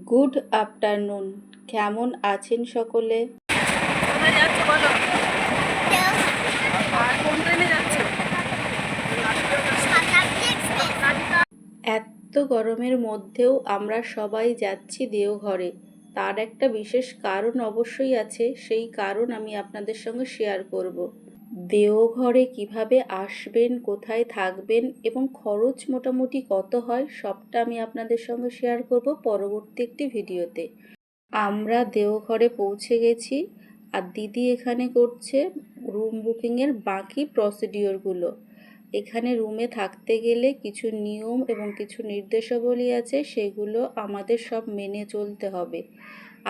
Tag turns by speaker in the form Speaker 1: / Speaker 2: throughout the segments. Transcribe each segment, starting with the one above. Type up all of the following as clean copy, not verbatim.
Speaker 1: Good afternoon. কেমন আছেন সকলে?
Speaker 2: কোথায় যাচ্ছ বলো? আর কোন ট্রেনে যাচ্ছ?
Speaker 1: এত গরমের মধ্যেও আমরা সবাই যাচ্ছি দেওঘরে। তার একটা বিশেষ কারণ অবশ্যই আছে, সেই কারণ আমি আপনাদের সঙ্গে শেয়ার করব। দেওঘরে কিভাবে আসবেন, কোথায় থাকবেন এবং খরচ মোটামুটি কত হয় সবটা আমি আপনাদের সঙ্গে শেয়ার করব পরবর্তী একটি ভিডিওতে। আমরা দেওঘরে পৌঁছে গেছি আর দিদি এখানে করছে রুম বুকিংয়ের বাকি প্রসিডিওরগুলো। এখানে রুমে থাকতে গেলে কিছু নিয়ম এবং কিছু নির্দেশাবলী আছে, সেগুলো আমাদের সব মেনে চলতে হবে।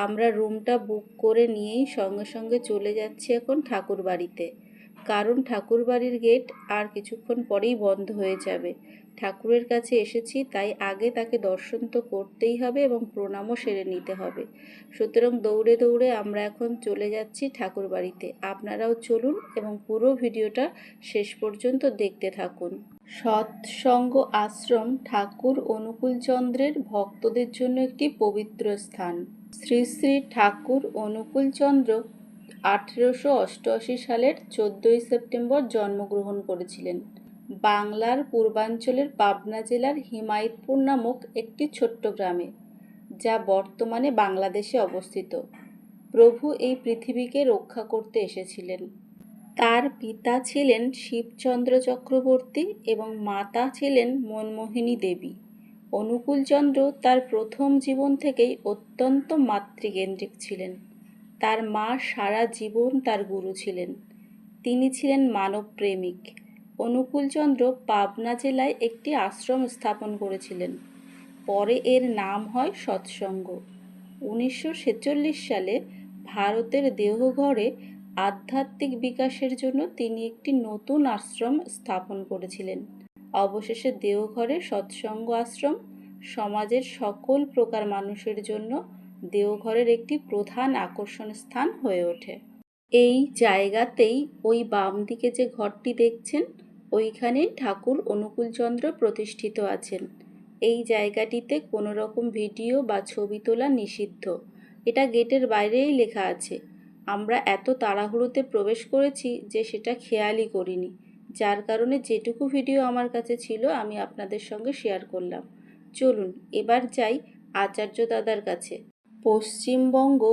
Speaker 1: আমরা রুমটা বুক করে নিয়েই সঙ্গে সঙ্গে চলে যাচ্ছি এখন ঠাকুরবাড়িতে, কারণ ঠাকুরবাড়ির গেট আর কিছুক্ষণ পরেই বন্ধ হয়ে যাবে। ঠাকুরের কাছে এসেছি, তাই আগে তাকে দর্শন তো করতেই হবে এবং প্রণামও সেরে নিতে হবে। সুতরাং দৌড়ে দৌড়ে আমরা এখন চলে যাচ্ছি ঠাকুরবাড়িতে। আপনারাও চলুন এবং পুরো ভিডিওটা শেষ পর্যন্ত দেখতে থাকুন। সৎসঙ্গ আশ্রম ঠাকুর অনুকূলচন্দ্রের ভক্তদের জন্য একটি পবিত্র স্থান। শ্রী শ্রী ঠাকুর অনুকূলচন্দ্র 1888 সালের 14 সেপ্টেম্বর জন্মগ্রহণ করেছিলেন বাংলার পূর্বাঞ্চলের পাবনা জেলার হিমায়তপুর নামক একটি ছোট্ট গ্রামে, যা বর্তমানে বাংলাদেশে অবস্থিত। প্রভু এই পৃথিবীকে রক্ষা করতে এসেছিলেন। তার পিতা ছিলেন শিবচন্দ্র চক্রবর্তী এবং মাতা ছিলেন মনমোহিনী দেবী। অনুকূলচন্দ্র তার প্রথম জীবন থেকেই অত্যন্ত মাতৃকেন্দ্রিক ছিলেন। তার মা সারা জীবন তার গুরু ছিলেন। তিনি ছিলেন মানবপ্রেমিক। অনুকূলচন্দ্র পাবনা জেলায় একটি আশ্রম স্থাপন করেছিলেন। পরে এর নাম হয় সৎসঙ্গ। 1946 সালে ভারতের দেওঘরে আধ্যাত্মিক বিকাশের জন্য তিনি একটি নতুন আশ্রম স্থাপন করেছিলেন। অবশেষে দেওঘরে সৎসঙ্গ আশ্রম সমাজের সকল প্রকার মানুষের জন্য দেওঘরের একটি প্রধান আকর্ষণ স্থান হয়ে ওঠে। এই জায়গাতেই ওই বাম দিকে যে ঘরটি দেখছেন, ওইখানেই ঠাকুর অনুকূলচন্দ্র প্রতিষ্ঠিত আছেন। এই জায়গাটিতে কোনো রকম ভিডিও বা ছবি তোলা নিষিদ্ধ। এটা গেটের বাইরেই লেখা আছে। আমরা এত তাড়াহুড়োতে প্রবেশ করেছি যে সেটা খেয়ালই করিনি, যার কারণে যেটুকু ভিডিও আমার কাছে ছিল আমি আপনাদের সঙ্গে শেয়ার করলাম। চলুন এবার যাই আচার্য দাদার কাছে। পশ্চিমবঙ্গ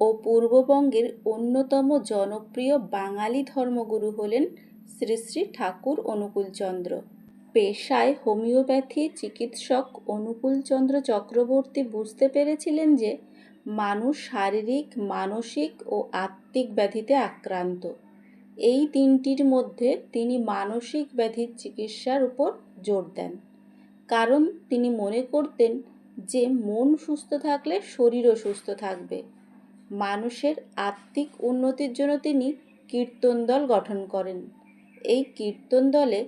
Speaker 1: ও পূর্ববঙ্গের অন্যতম জনপ্রিয় বাঙালি ধর্মগুরু হলেন শ্রী শ্রী ঠাকুর অনুকূলচন্দ্র। পেশায় হোমিওপ্যাথি চিকিৎসক অনুকূলচন্দ্র চক্রবর্তী বুঝতে পেরেছিলেন যে মানুষ শারীরিক, মানসিক ও আত্মিক ব্যাধিতে আক্রান্ত। এই তিনটির মধ্যে তিনি মানসিক ব্যাধির চিকিৎসার উপর জোর দেন, কারণ তিনি মনে করতেন যে মন সুস্থ থাকলে শরীরও সুস্থ থাকবে। মানুষের আত্মিক উন্নতির জন্য তিনি কীর্তন দল গঠন করেন। এই কীর্তন দলে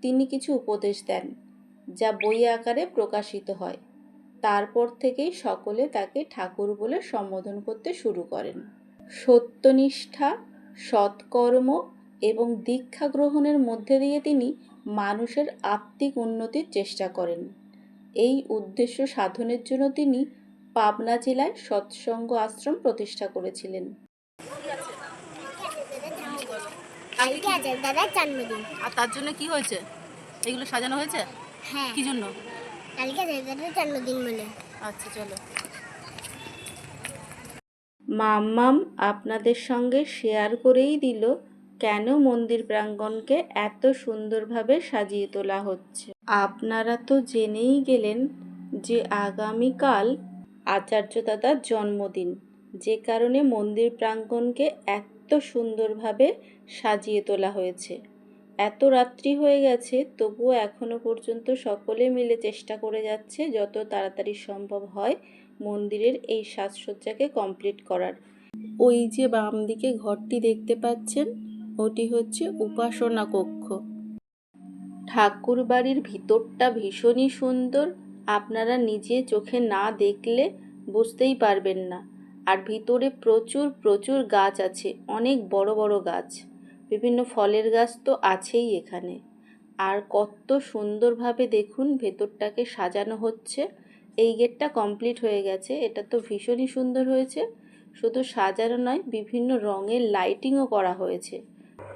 Speaker 1: তিনি কিছু উপদেশ দেন, যা বই আকারে প্রকাশিত হয়। তারপর থেকেই সকলে তাকে ঠাকুর বলে সম্বোধন করতে শুরু করেন। সত্যনিষ্ঠা, সৎকর্ম এবং দীক্ষা গ্রহণের মধ্যে দিয়ে তিনি মানুষের আত্মিক উন্নতির চেষ্টা করেন। এই উদ্দেশ্য সাধনের জন্য তিনি পাবনা জেলায় সৎসঙ্গ আশ্রম প্রতিষ্ঠা করেছিলেন।
Speaker 2: দাদার জন্মদিন। আর তার জন্য কি হয়েছে? এগুলো সাজানো হয়েছে? হ্যাঁ। কি জন্য? কালকে দাদার জন্মদিন বলে। আচ্ছা চলো।
Speaker 1: মাম্মাম আপনাদের সঙ্গে শেয়ার করেই দিল কেন মন্দির প্রাঙ্গণকে এত সুন্দরভাবে সাজিয়ে তোলা হচ্ছে। আপনারা তো জেনেই গেলেন যে আগামীকাল আচার্য দাদার জন্মদিন, যে কারণে মন্দির প্রাঙ্গণকে এত সুন্দরভাবে সাজিয়ে তোলা হয়েছে। এত রাত্রি হয়ে গেছে, তবুও এখনো পর্যন্ত সকলে মিলে চেষ্টা করে যাচ্ছে যত তাড়াতাড়ি সম্ভব হয় মন্দিরের এই সাজসজ্জাকে কমপ্লিট করার। ওই যে বাম দিকে ঘরটি দেখতে পাচ্ছেন, ওটি হচ্ছে উপাসনা কক্ষ। ঠাকুর বাড়ির ভিতরটা ভীষণই সুন্দর, আপনারা নিজে চোখে না দেখলে বুঝতেই পারবেন না। আর ভিতরে প্রচুর প্রচুর গাছ আছে, অনেক বড় বড় গাছ, বিভিন্ন ফলের গাছ তো আছেই এখানে। আর কত সুন্দরভাবে দেখুন ভেতরটাকে সাজানো হচ্ছে। এই গেটটা কমপ্লিট হয়ে গেছে। এটা তো ভীষণই সুন্দর হয়েছে। শুধু সাজানো নয়, বিভিন্ন রঙের লাইটিংও করা হয়েছে।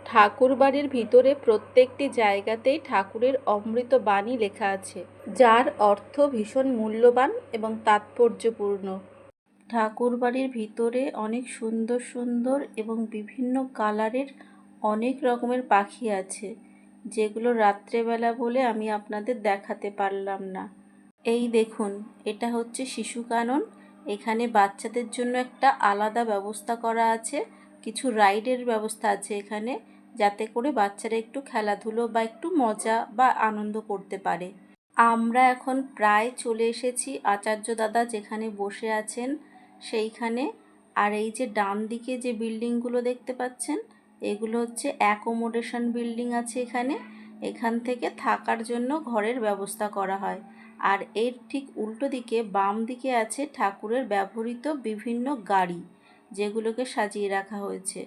Speaker 1: ঠাকুর বাড়ির ভিতরে প্রত্যেকটি জায়গাতেই ঠাকুরের অমৃত বাণী লেখা আছে, যার অর্থ ভীষণ মূল্যবান এবং তাৎপর্যপূর্ণ। ঠাকুর বাড়ির ভিতরে অনেক সুন্দর সুন্দর এবং বিভিন্ন কালারের অনেক রকমের পাখি আছে, যেগুলো রাত্রেবেলা বলে আমি আপনাদের দেখাতে পারলাম না। এই দেখুন, এটা হচ্ছে শিশু কানন। এখানে বাচ্চাদের জন্য একটা আলাদা ব্যবস্থা করা আছে, কিছু রাইডের ব্যবস্থা আছে এখানে, যাতে করে বাচ্চারা একটু খেলাধুলো বা একটু মজা বা আনন্দ করতে পারে। আমরা এখন প্রায় চলে এসেছি আচার্য দাদা যেখানে বসে আছেন সেইখানে। আর এই যে ডান দিকে যে বিল্ডিংগুলো দেখতে পাচ্ছেন, এগুলো হচ্ছে অ্যাকোমোডেশন বিল্ডিং আছে এখানে। এখান থেকে থাকার জন্য ঘরের ব্যবস্থা করা হয়। আর এর ঠিক উল্টো দিকে বাম দিকে আছে ঠাকুরের ব্যবহৃত বিভিন্ন গাড়ি, যেগুলোকে সাজিয়ে রাখা হয়েছে।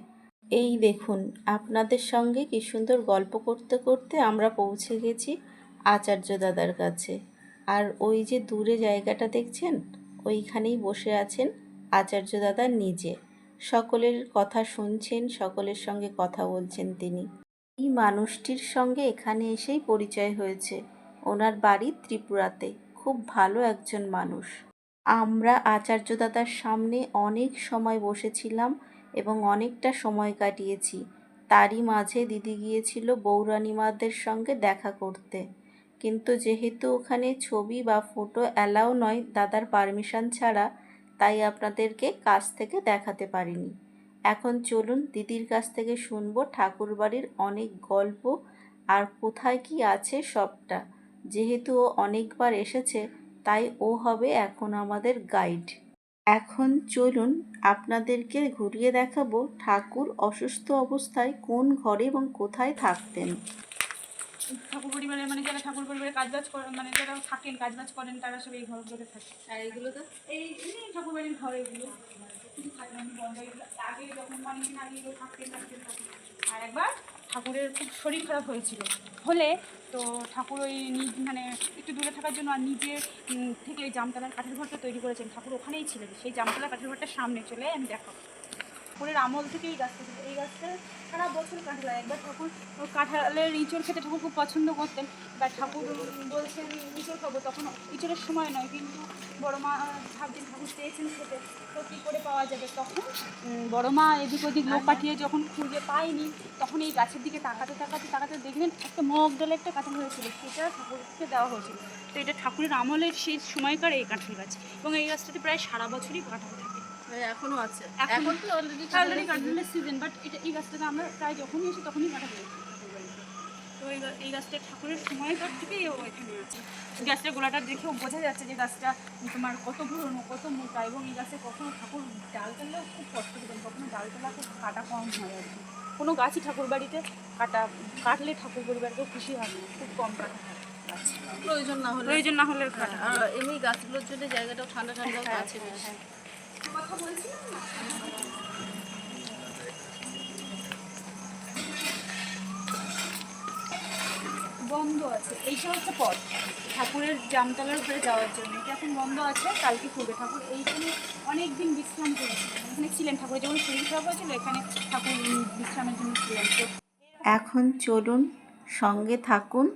Speaker 1: এই দেখুন, আপনাদের সঙ্গে কি সুন্দর গল্প করতে করতে আমরা পৌঁছে গেছি আচার্য দাদার কাছে। আর ওই যে দূরে জায়গাটা দেখছেন, ওইখানেই বসে আছেন আচার্য দাদা নিজে। সকলের কথা শুনছেন, সকলের সঙ্গে কথা বলছেন তিনি। এই মানুষটির সঙ্গে এখানে এসেই পরিচয় হয়েছে। ওনার বাড়ি ত্রিপুরাতে। খুব ভালো একজন মানুষ। আমরা আচার্য দাদার সামনে অনেক সময় বসেছিলাম এবং অনেকটা সময় কাটিয়েছি। তারই মাঝে দিদি গিয়েছিল বৌরানীমাদের সঙ্গে দেখা করতে, কিন্তু যেহেতু ওখানে ছবি বা ফটো অ্যালাউ নয় দাদার পারমিশন ছাড়া, তাই আপনাদেরকে কাছ থেকে দেখাতে পারিনি। এখন চলুন দিদির কাছ থেকে শুনবো ঠাকুরবাড়ির অনেক গল্প আর কোথায় কি আছে সবটা। যেহেতু ও অনেকবার এসেছে, তাই ও হবে এখন আমাদের গাইড। এখন চলুন আপনাদেরকে ঘুরিয়ে দেখাবো ঠাকুর অসুস্থ অবস্থায় কোন ঘরে এবং কোথায় থাকতেন।
Speaker 2: ঠাকুর পরিবারের মানে যারা ঠাকুর পরিবারে কাজবাজ করেন, মানে যারা থাকেন কাজবাজ করেন, তারা সব এই ঘরগুলোতে থাকে। আর এইগুলো তো এই ঠাকুর বাড়ির ঘর, এগুলো আগে যখন অনেকদিন আগে এগুলো থাকতেন। আর একবার ঠাকুরের খুব শরীর খারাপ হয়েছিল, হলে তো ঠাকুর ওই মানে একটু দূরে থাকার জন্য আর নিজে থেকে ওই জামতলার কাঠের ঘরটা তৈরি করেছেন। ঠাকুর ওখানেই ছিলেন, সেই জামতলার কাঠের ঘরটার সামনে চলে আমি দেখো ঠাকুরের আমল থেকে এই গাছটা ছিল। এই গাছটা সারা বছর কাঁঠাল হয়। একবার ঠাকুর কাঁঠালের ইঁচড় খেতে ঠাকুর খুব পছন্দ করতেন। বা ঠাকুর বলছেন ইঁচড় খাবো, তখন ইঁচড়ের সময় নয়, কিন্তু বড় মা ভাবছেন ঠাকুর চেয়েছেন খেতে, তো কী করে পাওয়া যাবে। তখন বড় মা এদিক ওদিক লোক পাঠিয়ে যখন খুঁজে পায়নি, তখন এই গাছের দিকে তাকাতে তাকাতে তাকাতে দেখলেন একটা মগ ডালে একটা কাঁঠাল হয়েছিল, সেটা ঠাকুরকে দেওয়া হয়েছিল। তো এটা ঠাকুরের আমলের সেই সময়কার এই কাঁঠাল গাছ, এবং এই গাছটাতে প্রায় সারা বছরই কাঁঠাল থাকে। এখনো আছে, এখন তো অলরেডি কাঁঠালের সিজন, বাট এটা এই গাছটাতে আমরা প্রায় যখনই এসি তখনই কাঁঠাল পাই। তো এই গাছটা ঠাকুরের সময়কার থেকেই ও এখানে আছে। গাছটার গোড়াটা দেখেও বোঝা যাচ্ছে যে গাছটা তোমার কত পুরনো, কত মোটা, এবং এই গাছে কখনো ঠাকুর ডালতলাও খুব কষ্ট পেতেন, কখনো ডালতলা খুব কাটা কম হয় আর কি। কোনো গাছই ঠাকুর বাড়িতে কাটলে ঠাকুর পরিবারকেও খুশি হয় না, খুব কম কাটা হয়। প্রয়োজন না হলে কাটা। এমনি গাছগুলোর জন্য জায়গাটাও ঠান্ডা ঠান্ডা আছে। কথা বলছিলাম না, বন্ধ আছে। এইটা হচ্ছে পথ ঠাকুরের জামতলার উপরে যাওয়ার জন্য, এটা এখন বন্ধ আছে, কালকে খুলবে। ঠাকুর এইখানে অনেক দিন বিশ্রাম করেছিলেন, এখানে ছিলেন ঠাকুর যখন শরীর খারাপ হয়েছিল, এখানে ঠাকুর বিশ্রামের জন্য ছিলেন। তো
Speaker 1: এখন চলুন সঙ্গে থাকুন,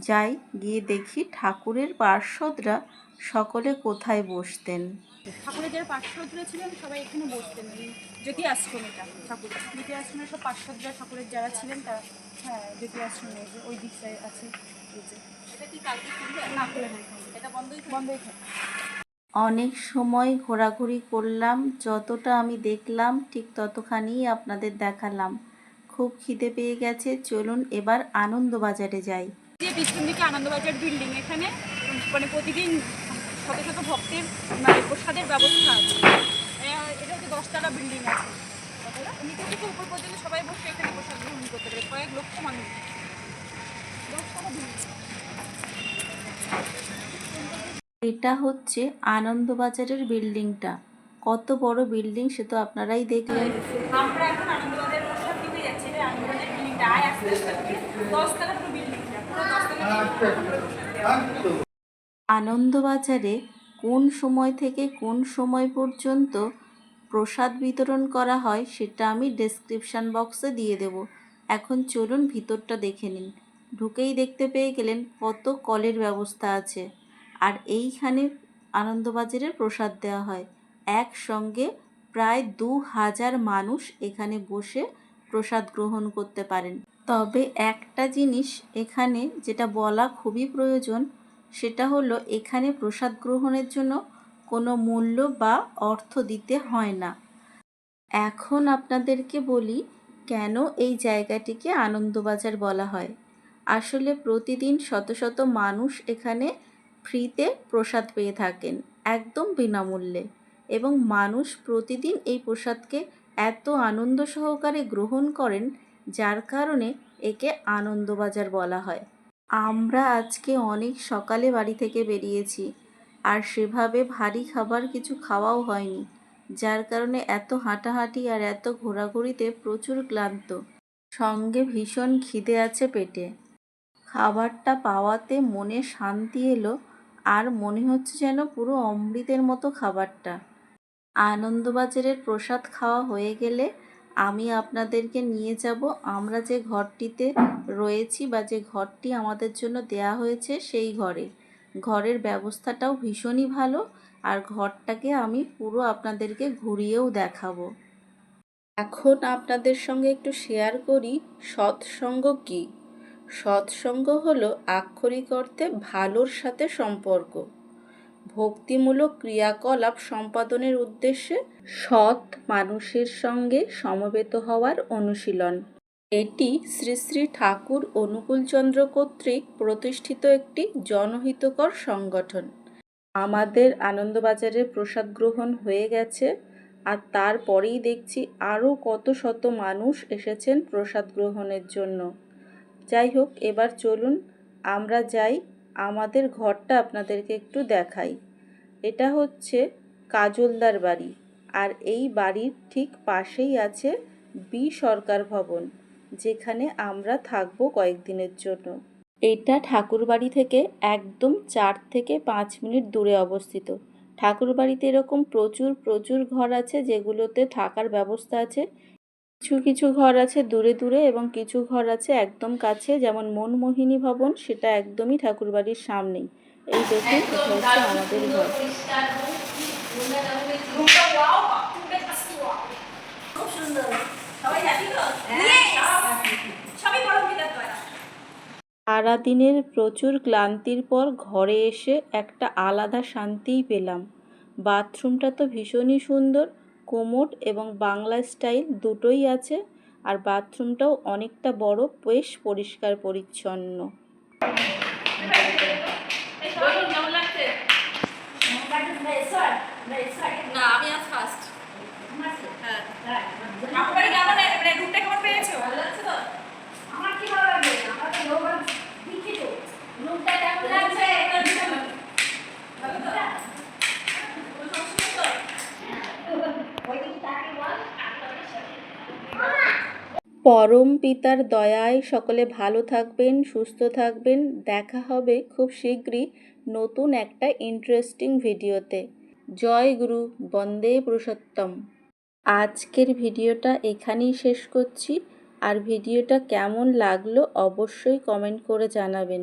Speaker 1: যাই গিয়ে দেখি ঠাকুরের পার্শ্বদরা সকলে কোথায় বসতেন।
Speaker 2: ঠাকুরের যারা পার্শ্বদরা ছিলেন সবাই এখানে বসতেন। এই জ্যোতি আশ্রম, এটা ঠাকুর জ্যোতি আশ্রমের সব পার্শ্বদরা ঠাকুরের যারা ছিলেন তারা, হ্যাঁ জ্যোতি আশ্রমে ওই দিকটায় আছে। এটা কি কালকে খুলবে? না, খুলে নাই, এটা বন্ধই থাকে।
Speaker 1: অনেক সময় ঘোরাঘুরি করলাম, যতটা আমি দেখলাম ঠিক ততখানিই আপনাদের দেখালাম। খুব খিদে পেয়ে গেছে, চলুন এবার আনন্দবাজারে যাই।
Speaker 2: যে পিছন দিকে আনন্দবাজার বিল্ডিং, এখানে মানে প্রতিদিন শত শত ভক্তের মানে প্রসাদের ব্যবস্থা আছে। এটা হচ্ছে 10তলা বিল্ডিং আছে, নিচে থেকে উপর পর্যন্ত সবাই বসে এখানে প্রসাদ গ্রহণ করতে পারে, কয়েক লক্ষ মানুষ। 10তলা বিল্ডিং।
Speaker 1: এটা হচ্ছে আনন্দবাজারের বিল্ডিংটা। কত বড় বিল্ডিং সে তো আপনারাই দেখলেন।
Speaker 2: আমরা এখন আনন্দবাজার প্রসাদ দিতে যাচ্ছি। এটা আনন্দবাজার বিল্ডিংটা আয় আস্তে আস্তে 10তলা পুরো বিল্ডিংটা, পুরো 10তলা।
Speaker 1: আনন্দবাজারে কোন সময় থেকে কোন সময় পর্যন্ত প্রসাদ বিতরণ করা হয় সেটা আমি ডেসক্রিপশান বক্সে দিয়ে দেব। এখন চলুন ভিতরটা দেখে নিন। ঢুকেই দেখতে পেয়ে গেলেন কত কলের ব্যবস্থা আছে। আর এইখানে আনন্দবাজারের প্রসাদ দেওয়া হয়। একসঙ্গে প্রায় 2000 মানুষ এখানে বসে প্রসাদ গ্রহণ করতে পারেন। তবে একটা জিনিস এখানে যেটা বলা খুবই প্রয়োজন, সেটা হলো এখানে প্রসাদ গ্রহণের জন্য কোনো মূল্য বা অর্থ দিতে হয় না। এখন আপনাদেরকে বলি কেন এই জায়গাটিকে আনন্দবাজার বলা হয়। আসলে প্রতিদিন শত শত মানুষ এখানে ফ্রিতে প্রসাদ পেয়ে থাকেন, একদম বিনামূল্যে, এবং মানুষ প্রতিদিন এই প্রসাদকে এত আনন্দ সহকারে গ্রহণ করেন, যার কারণে একে আনন্দবাজার বলা হয়। আমরা আজকে অনেক সকালে বাড়ি থেকে বেরিয়েছি, আর সেভাবে ভারী খাবার কিছু খাওয়াও হয়নি, যার কারণে এত হাঁটাহাঁটি আর এত ঘোরাঘুরিতে প্রচুর ক্লান্ত। সঙ্গে ভীষণ খিদে আছে পেটে। খাবারটা পাওয়াতে মনে শান্তি এলো, আর মনে হচ্ছে যেন পুরো অমৃতের মতো খাবারটা। আনন্দবাজারের প্রসাদ খাওয়া হয়ে গেলে আমি আপনাদেরকে নিয়ে যাব আমরা যে ঘরটিতে রয়েছি বা যে ঘরটি আমাদের জন্য দেয়া হয়েছে সেই ঘরে। ঘরের ব্যবস্থাটাও ভীষণই ভালো, আর ঘরটাকে আমি পুরো আপনাদেরকে ঘুরিয়েও দেখাবো। এখন আপনাদের সঙ্গে একটু শেয়ার করি সৎসঙ্গ কী। সৎসঙ্গ হলো আক্ষরিক অর্থে ভালোর সাথে সম্পর্ক। ভক্তিমূলক ক্রিয়াকলাপ সম্পাদনের উদ্দেশ্যে সৎ মানুষের সঙ্গে সমবেত হওয়ার অনুশীলন। এটি শ্রী শ্রী ঠাকুর অনুকূলচন্দ্র কর্তৃক প্রতিষ্ঠিত একটি জনহিতকর সংগঠন। আমাদের আনন্দবাজারের প্রসাদ গ্রহণ হয়ে গেছে, আর তারপরেই দেখছি আরও কত শত মানুষ এসেছেন প্রসাদ গ্রহণের জন্য। যাই হোক, এবার চলুন আমরা যাই, আমাদের ঘরটা আপনাদেরকে একটু দেখাই। এটা হচ্ছে কাজলদার বাড়ি, আর এই বাড়ির ঠিক পাশেই আছে বি সরকার ভবন, যেখানে আমরা থাকবো কয়েকদিনের জন্য। এটা ঠাকুরবাড়ি থেকে একদম 4 থেকে 5 মিনিট দূরে অবস্থিত। ঠাকুরবাড়িতে এরকম প্রচুর প্রচুর ঘর আছে যেগুলোতে থাকার ব্যবস্থা আছে। কিছু কিছু ঘর আছে দূরে দূরে এবং কিছু ঘর আছে একদম কাছে, যেমন মনমোহিনী ভবন, সেটা একদমই ঠাকুরবাড়ির সামনেই। এই দেখুন, এটা হচ্ছে আমাদের ঘর। সারাদিনের প্রচুর ক্লান্তির পর ঘরে এসে একটা আলাদা শান্তিই পেলাম। বাথরুমটা তো ভীষণই সুন্দর, কোমোড এবং বাংলা স্টাইল দুটোই আছে, আর বাথরুমটাও অনেকটা বড়, বেশ পরিষ্কার পরিচ্ছন্ন।
Speaker 2: না, আমি আজ ফার্স্ট। হ্যাঁ, আপনারা কেমন রুটটা কেমন পেয়েছো? ভালো লাগছে তো? আমার কি ভালো লাগবে? আমরা তো লোক দেখি তো রুটটা কেমন লাগছে? ভালো তো? কোনো সমস্যা নেই তো? ওই দিন তাকে বল,
Speaker 1: পরম পিতার দয়ায় সকলে ভালো থাকবেন, সুস্থ থাকবেন। দেখা হবে খুব শীঘ্রই নতুন একটা ইন্টারেস্টিং ভিডিওতে। জয় গুরু, বন্দে পুরুষোত্তম। আজকের ভিডিওটা এখানেই শেষ করছি, আর ভিডিওটা কেমন লাগলো অবশ্যই কমেন্ট করে জানাবেন।